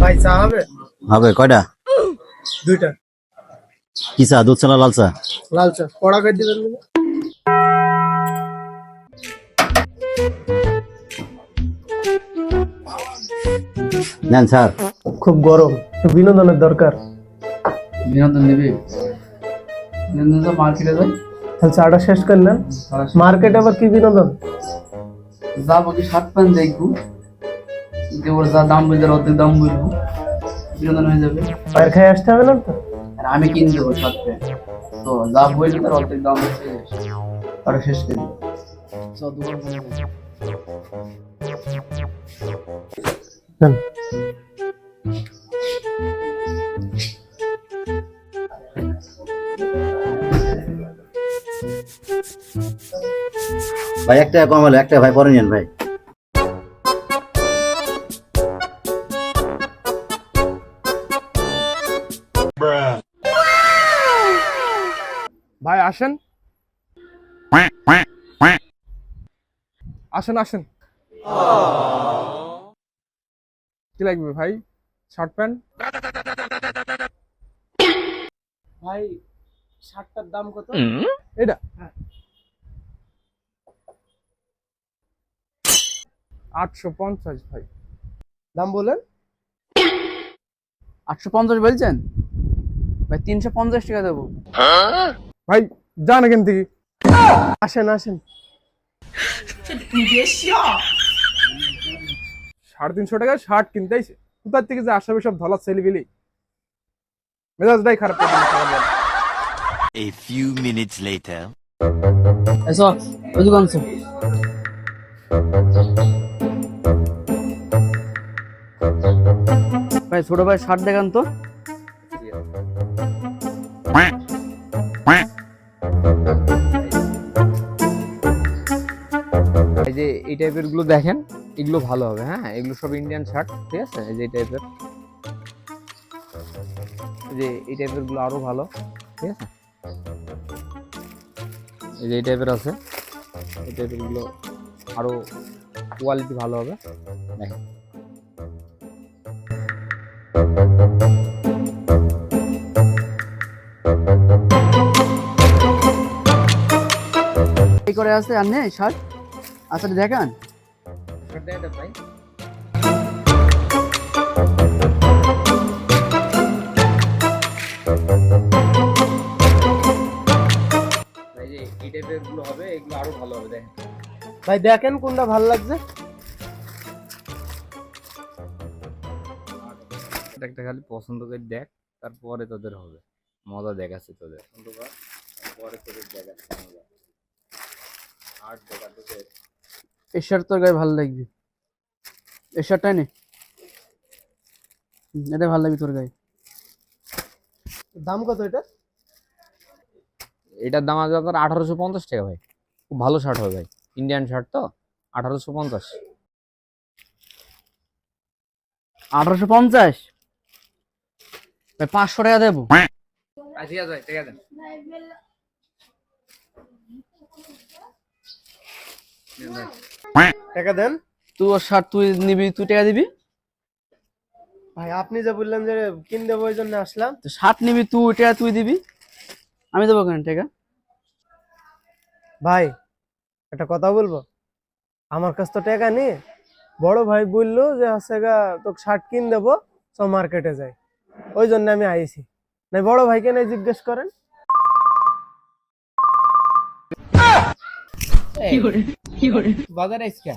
ভাই চা হবে? হবে কয়টা? দুইটা। কি চা, দুধ চা না লাল চা? লাল চা কড়া করে দিবেন না? নেন স্যার। খুব গরম, একটু বিনোদনের দরকার। বিনোদন নিবি? বিনোদন তো মার্কেটে যাই। তাহলে চাটা শেষ করলেন, মার্কেটে আবার কি বিনোদন? যাবো কি শার্ট প্যান্ট দেখবো, যে ওর যা দাম বলছে অর্ধেক দাম বলবো, বিনোদন হয়ে যাবে। বাইরে খেয়ে আসতে হবে না তো? আর আমি কিনে দেবো শার্ট প্যান্ট, তো যা বলছে তার অর্ধেক দাম হচ্ছে, আর শেষ করে দিবো। সব দোকান করে দেবো। নেন। ভাই একটা কম হলো, একটা ভাই পরে নেন ভাই। ভাই আসেন আসেন আসেন। কি লাগবে ভাই? Shirt pant? ভাই শার্টটার দাম কত? এটা 850 ভাই। দাম বলেন। 850 বলছেন ভাই? 350 টাকা দেবো ভাই যান এখান থেকে। আসেন আসেন। 350 টাকা শার্ট কিনতে আইছে, কোথার থেকে যে আসবে সব ধলা ছেলেগুলি, মেজাজটাই খারাপ করে দিল সকালবেলা। A few minutes later. এসো ওই দোকান সে। ভাই ছোট ভাই শার্ট দেখান তো। এই যে এই টাইপের গুলো দেখেন, এগুলো ভালো হবে। হ্যাঁ, এগুলো সব ইন্ডিয়ান শার্ট, ঠিক আছে? এই যে এই টাইপের, যে এই টাইপের গুলো আরো ভালো, ঠিক আছে? এই যে এই টাইপের আছে, এই টাইপের গুলো আরো কোয়ালিটি ভালো হবে। দেখেন এই করে আছে আর নেই শার্ট। আচ্ছা দেখান। শার্ট দেখাতে ভাই। এই যে এই টাইপের গুলো হবে, এগুলো আরো ভালো হবে। দেখেন ভাই দেখেন কোনটা ভালো লাগছে। এটা একটা খালি পছন্দ করে দেখ, তারপরে তোদের হবে মজা। দেখাচ্ছে তোদের পরে তোদের দেখাচ্ছে মজা। আর দেখা তোদের এই শার্ট তোর গায়ে ভালো লাগবে, এই শার্টটাই নে, এটা ভালো লাগবে তোর গায়ে। দাম কত এটা? এটার দাম আছে আপনার 1850 টাকা ভাই। খুব ভালো শার্ট হবে ভাই, ইন্ডিয়ান শার্ট তো। 1850। 1850 ভাই, 500 টাকা দেবো। ঠিক আছে ভাই, ঠিক আছে। টাকা দেন। তুই ওর শার্ট তুই নিবি, তুই টাকা দিবি। ভাই আপনি যে বললেন যে কিন দেবো ওই জন্য আসলাম। তো শার্ট নিবি তুই, টাকা তুই দিবি, আমি দেবো কেন টাকা? ভাই একটা কথা বলবো, আমার কাছ তো টাকা নেই। বড় ভাই বললো যে হচ্ছে গা তোকে শার্ট কিন দেবো, সব মার্কেটে যাই, ওই জন্য আমি আইছি। না বড় ভাইকে নাই জিজ্ঞেস করেন। বাজারে আইসকা